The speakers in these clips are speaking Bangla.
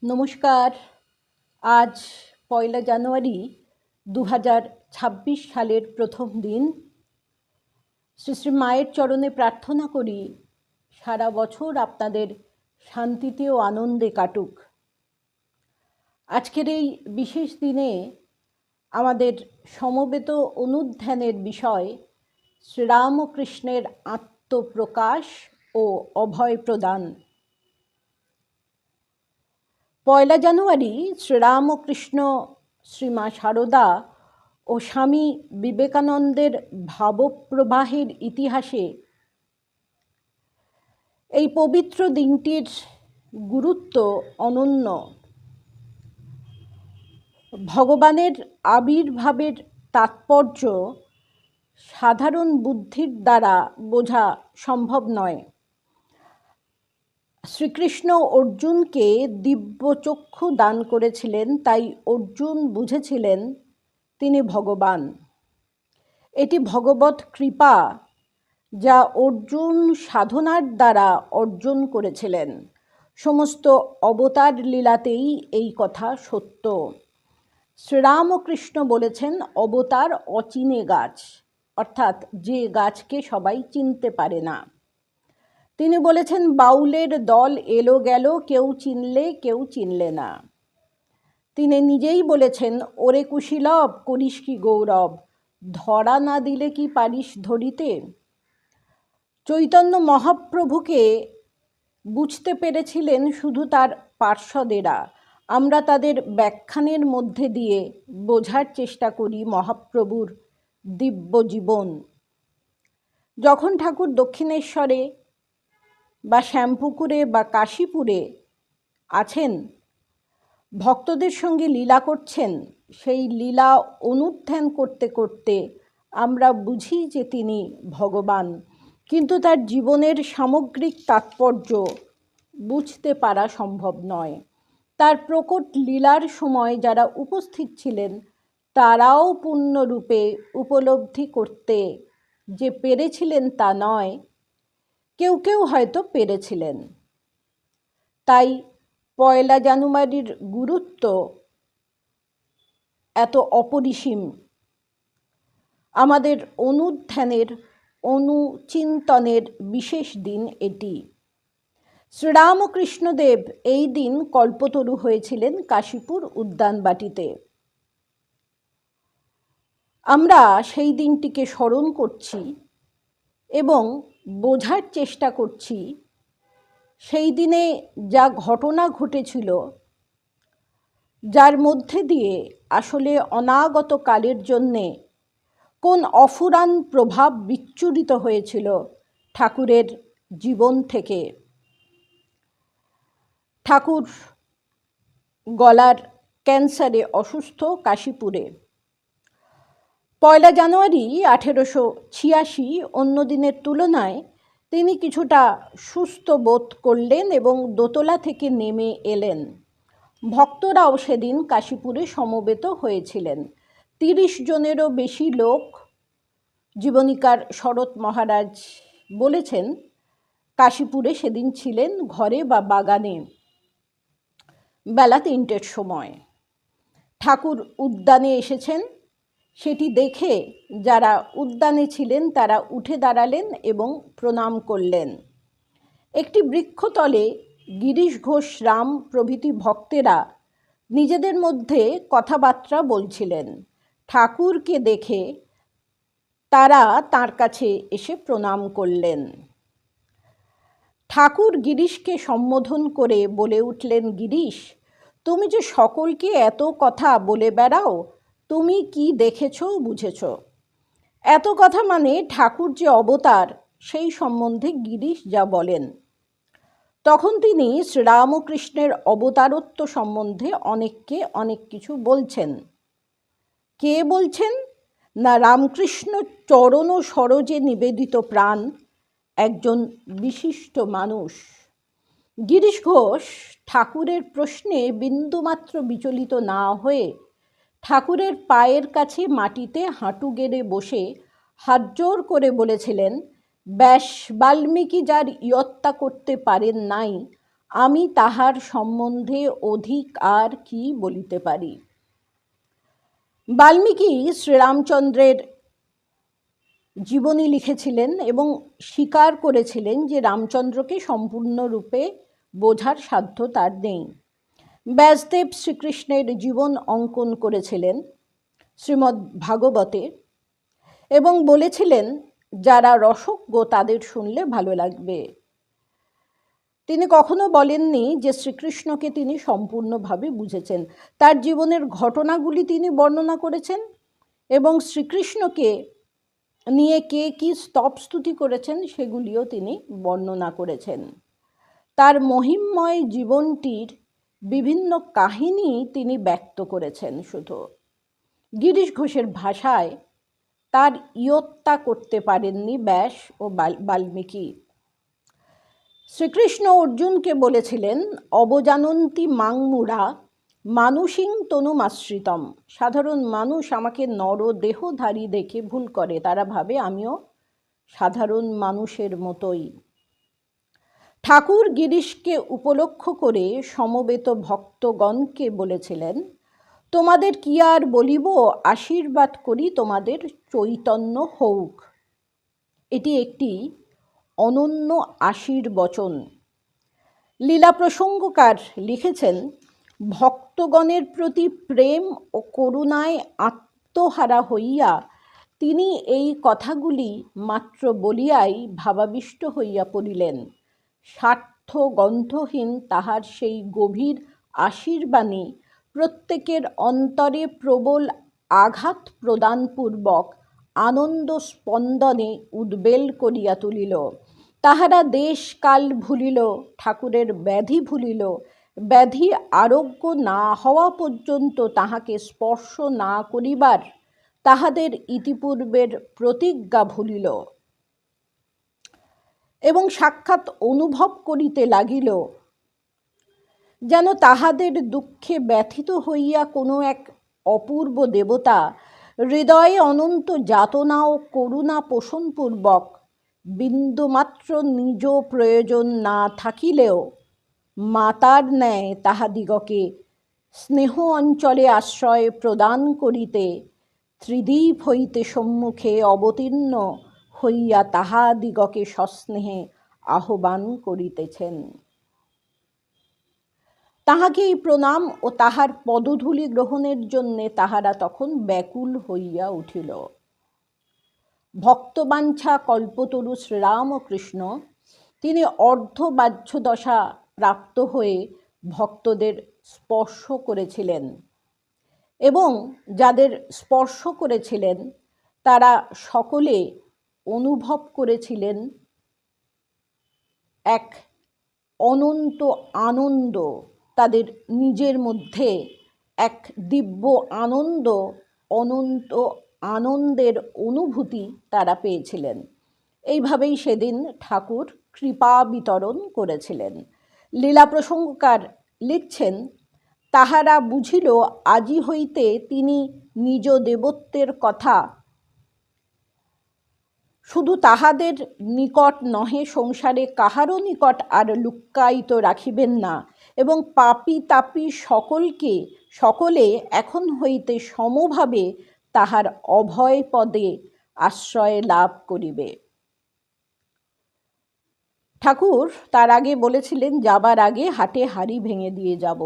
নমস্কার। আজ ১লা জানুয়ারি ২০২৬ সালের প্রথম দিন। শ্রী শ্রী মায়ের চরণে প্রার্থনা করি সারা বছর আপনাদের শান্তিতে ও আনন্দে কাটুক। আজকের এই বিশেষ দিনে আমাদের সমবেত অনুধ্যানের বিষয় শ্রীরামকৃষ্ণের আত্মপ্রকাশ ও অভয় প্রদান। ১লা জানুয়ারি শ্রীরামকৃষ্ণ, শ্রীমা সারদা ও স্বামী বিবেকানন্দের ভাবপ্রবাহের ইতিহাসে এই পবিত্র দিনটির গুরুত্ব অনন্য। ভগবানের আবির্ভাবের তাৎপর্য সাধারণ বুদ্ধির দ্বারা বোঝা সম্ভব নয়। শ্রীকৃষ্ণ অর্জুনকে দিব্যচক্ষু দান করেছিলেন, তাই অর্জুন বুঝেছিলেন তিনি ভগবান। এটি ভগবৎ কৃপা, যা অর্জুন সাধনার দ্বারা অর্জন করেছিলেন। সমস্ত অবতার লীলাতেই এই কথা সত্য। শ্রীরামকৃষ্ণ বলেছেন, অবতার অচিনে গাছ, অর্থাৎ যে গাছকে সবাই চিনতে পারে না। তিনি বলেছেন, বাউলের দল এলো গেল, কেউ চিনলে কেউ চিনলে না। তিনি নিজেই বলেছেন, ওরে কুশীলব করিস কি গৌরব, ধরা না দিলে কি পারিস ধরিতে। চৈতন্য মহাপ্রভুকে বুঝতে পেরেছিলেন শুধু তার পার্ষদেরা। আমরা তাদের ব্যাখ্যানের মধ্যে দিয়ে বোঝার চেষ্টা করি মহাপ্রভুর দিব্য জীবন। যখন ঠাকুর দক্ষিণেশ্বরে বা শ্যামপুকুরে বা কাশীপুরে আছেন, ভক্তদের সঙ্গে লীলা করছেন, সেই লীলা অনুধ্যান করতে করতে আমরা বুঝি যে তিনি ভগবান, কিন্তু তার জীবনের সামগ্রিক তাৎপর্য বুঝতে পারা সম্ভব নয়। তার প্রকট লীলার সময় যারা উপস্থিত ছিলেন তারাও পূর্ণরূপে উপলব্ধি করতে যে পেরেছিলেন তা নয়, কেউ কেউ হয়তো পেরেছিলেন। তাই ১লা জানুয়ারির গুরুত্ব এত অপরিসীম। আমাদের অনুধ্যানের, অনুচিন্তনের বিশেষ দিন এটি। শ্রীরামকৃষ্ণদেব এই দিন কল্পতরু হয়েছিলেন কাশীপুর উদ্যানবাটিতে। আমরা সেই দিনটিকে স্মরণ করছি এবং বোঝার চেষ্টা করছি সেই দিনে যা ঘটনা ঘটেছিল, যার মধ্যে দিয়ে আসলে অনাগত কালের জন্যে কোন অফুরান প্রভাব বিচ্ছুরিত হয়েছিল ঠাকুরের জীবন থেকে। ঠাকুর গলার ক্যান্সারে অসুস্থ কাশীপুরে। ১লা জানুয়ারি ১৮৮৬ অন্য দিনের তুলনায় তিনি কিছুটা সুস্থ বোধ করলেন এবং দোতলা থেকে নেমে এলেন। ভক্তরাও সেদিন কাশীপুরে সমবেত হয়েছিলেন। ৩০ জনেরও বেশি লোক। জীবনীকার শরৎ মহারাজ বলেছেন, কাশীপুরে সেদিন ছিলেন ঘরে বা বাগানে। বেলা ৩টের সময় ঠাকুর উদ্যানে এসেছেন। সেটি দেখে যারা উদ্যানে ছিলেন তারা উঠে দাঁড়ালেন এবং প্রণাম করলেন। একটি বৃক্ষতলে গিরিশ ঘোষ, রাম প্রভৃতি ভক্তেরা নিজেদের মধ্যে কথাবার্তা বলছিলেন। ঠাকুরকে দেখে তারা তাঁর কাছে এসে প্রণাম করলেন। ঠাকুর গিরিশকে সম্বোধন করে বলে উঠলেন, গিরিশ, তুমি যে সকলকে এত কথা বলে বেড়াও, তুমি কি দেখেছ বুঝেছ? এত কথা মানে ঠাকুর যে অবতার সেই সম্বন্ধে গিরিশ যা বলেন। তখন তিনি শ্রীরামকৃষ্ণের অবতারত্ব সম্বন্ধে অনেককে অনেক কিছু বলছেন। কে বলছেন না, রামকৃষ্ণ চরণ সরোজে নিবেদিত প্রাণ একজন বিশিষ্ট মানুষ। গিরিশ ঘোষ ঠাকুরের প্রশ্নে বিন্দুমাত্র বিচলিত না হয়ে ঠাকুরের পায়ের কাছে মাটিতে হাঁটু গেড়ে বসে হাত জোর করে বলেছিলেন, ব্যাস বাল্মীকি যার ইয়ত্তা করতে পারেন নাই, আমি তাহার সম্বন্ধে অধিক আর কি বলিতে পারি। বাল্মীকি শ্রীরামচন্দ্রের জীবনী লিখেছিলেন এবং স্বীকার করেছিলেন যে রামচন্দ্রকে সম্পূর্ণরূপে বোঝার সাধ্য তার নেই। ব্যাসদেব শ্রীকৃষ্ণের জীবন অঙ্কন করেছিলেন শ্রীমদ্ ভাগবতে এবং বলেছিলেন যারা রসজ্ঞ তাদের শুনলে ভালো লাগবে। তিনি কখনো বলেননি যে শ্রীকৃষ্ণকে তিনি সম্পূর্ণভাবে বুঝেছেন। তার জীবনের ঘটনাগুলি তিনি বর্ণনা করেছেন এবং শ্রীকৃষ্ণকে নিয়ে কে কী স্তবস্তুতি করেছেন সেগুলিও তিনি বর্ণনা করেছেন। তার মহিমময় জীবনটির বিভিন্ন কাহিনী তিনি ব্যক্ত করেছেন। শুধু গিরিশ ঘোষের ভাষায় তার ইয়ত্তা করতে পারেননি ব্যাস ও বাল্মীকি। শ্রীকৃষ্ণ অর্জুনকে বলেছিলেন, অবজানন্তি মাং মূঢ়া মানুষিং তনুমাশ্রিতম। সাধারণ মানুষ আমাকে নরদেহধারী দেখে ভুল করে, তারা ভাবে আমিও সাধারণ মানুষের মতোই। ঠাকুর গিরিশকে উপলক্ষ করে সমবেত ভক্তগণকে বলেছিলেন, তোমাদের কি আর বলিব, আশীর্বাদ করি তোমাদের চৈতন্য হউক। এটি একটি অনন্য আশীর্বচন। লীলা প্রসঙ্গকার লিখেছেন, ভক্তগণের প্রতি প্রেম ও করুণায় আত্মহারা হইয়া তিনি এই কথাগুলি মাত্র বলিয়াই ভাবাবিষ্ট হইয়া পড়িলেন। স্বার্থ গন্ধহীন তাহার সেই গভীর আশীর্বাণী প্রত্যেকের অন্তরে প্রবল আঘাত প্রদানপূর্বক আনন্দ স্পন্দনে উদ্বেল করিয়া তুলিল। তাহারা দেশ কাল ভুলিল, ঠাকুরের ব্যাধি ভুলিল, ব্যাধি আরোগ্য না হওয়া পর্যন্ত তাহাকে স্পর্শ না করিবার তাহাদের ইতিপূর্বের প্রতিজ্ঞা ভুলিল এবং সাক্ষাৎ অনুভব করিতে লাগিল যেন তাহাদের দুঃখে ব্যথিত হইয়া কোনো এক অপূর্ব দেবতা হৃদয়ে অনন্ত যাতনা ও করুণা পোষণপূর্বক বিন্দুমাত্র নিজ প্রয়োজন না থাকিলেও মাতার ন্যায় তাহাদিগকে স্নেহ অঞ্চলে আশ্রয় প্রদান করিতে ত্রিদীপ হইতে সম্মুখে অবতীর্ণ হইয়া তাহাদিগকে সস্নেহে আহ্বান করিতেছেন। তাহাকেই প্রণাম ও তাহার পদধূলি গ্রহণের জন্যে তাহারা তখন ব্যাকুল হইয়া উঠিল। ভক্তবাঞ্ছা কল্পতরু শ্রীরামকৃষ্ণ তিনি অর্ধবাহ্যদশা প্রাপ্ত হয়ে ভক্তদের স্পর্শ করেছিলেন এবং যাদের স্পর্শ করেছিলেন তারা সকলে অনুভব করেছিলেন এক অনন্ত আনন্দ। তাদের নিজের মধ্যে এক দিব্য আনন্দ, অনন্ত আনন্দের অনুভূতি তারা পেয়েছিলেন। এইভাবেই সেদিন ঠাকুর কৃপা বিতরণ করেছিলেন। লীলা প্রসঙ্গকার লিখছেন, তাহারা বুঝিল আজি হইতে তিনি নিজ দেবত্বের কথা শুধু তাহাদের নিকট নহে, সংসারে কাহারও নিকট আর লুক্কায়িত রাখিবেন না এবং পাপী তাপী সকলে এখন হইতে সমভাবে তাহার অভয় পদে আশ্রয় লাভ করিবে। ঠাকুর তার আগে বলেছিলেন, যাবার আগে হাটে হাঁড়ি ভেঙে দিয়ে যাব।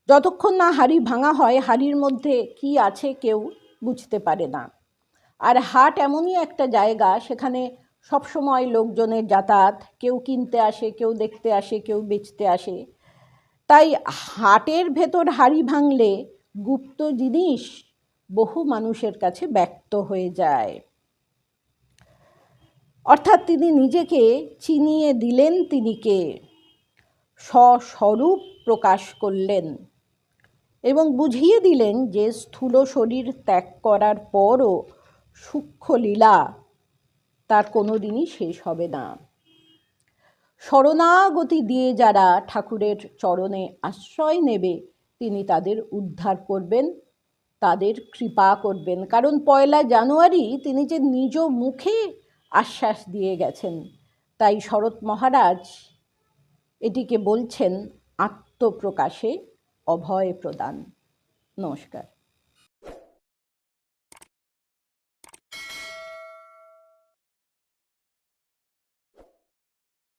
যতক্ষণ না হাঁড়ি ভাঙা হয় হাঁড়ির মধ্যে কি আছে কেউ বুঝতে পারে না। আর হাট এমনই একটা জায়গা, সেখানে সবসময় লোকজনের যাতায়াত, কেউ কিনতে আসে, কেউ দেখতে আসে, কেউ বেচতে আসে। তাই হাটের ভেতর হাঁড়ি ভাঙলে গুপ্ত জিনিস বহু মানুষের কাছে ব্যক্ত হয়ে যায়। অর্থাৎ তিনি নিজেকে চিনিয়ে দিলেন, তিনি কে, স্বস্বরূপ প্রকাশ করলেন এবং বুঝিয়ে দিলেন যে স্থূল শরীর ত্যাগ করার পরও সূক্ষ্ম লীলা তার কোনো দিনই শেষ হবে না। শরণাগতি দিয়ে যারা ঠাকুরের চরণে আশ্রয় নেবে তিনি তাদের উদ্ধার করবেন, তাদের কৃপা করবেন। কারণ 1 জানুয়ারি তিনি যে নিজ মুখে আশ্বাস দিয়ে গেছেন। তাই শরৎ মহারাজ এটিকে বলছেন আত্মপ্রকাশে অভয় প্রদান। নমস্কার।